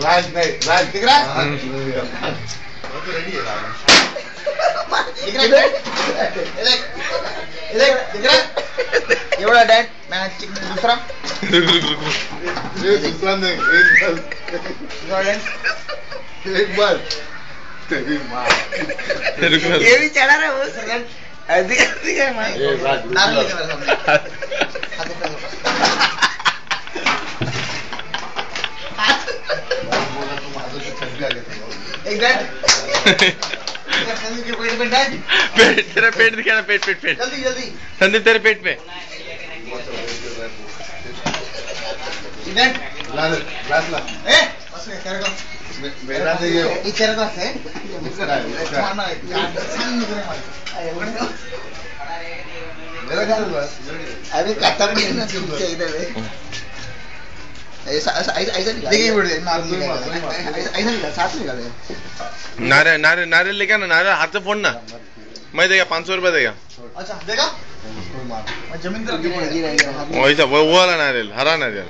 राज नहीं, राज दिख रहा है? वो तो रेडी है राज। दिख रहा है? दिख रहा है? ये बड़ा डैड, मैं दूसरा। ये दूसरा नहीं, दूसरा डैड। एक बार तेरी माँ। ये भी चढ़ा रहा है वो सेकंड। दिख है मैं। ये राज। नाम लेके मेरे सामने। हाथ ऊपर करो। एक डैड। संदीप के पेट पे डैड। पेट तेरा पेट दिखा ना पेट पेट पेट जल्दी जल्दी। संदीप तेरे पेट पे डैड। लास्ट ला। ए बस ये तेरे को मेरा नहीं है। ये तेरे को है इसका। मारना सन निकले मार मेरा क्या हुआ? अभी खत्म नहीं ना पीछे इधर ऐसा ऐसा ऐसा निकाल देखिए बोल दे नॉर्मल ऐसा निकाल साथ निकाल दे नारे नारे नारे लेके ना नारे हाथ से फोड़ ना मैं देगा 500 रुपए देगा अच्छा देगा मैं जमीन पर गिर रहेगा वैसा वो वाला नारियल हरा नारियल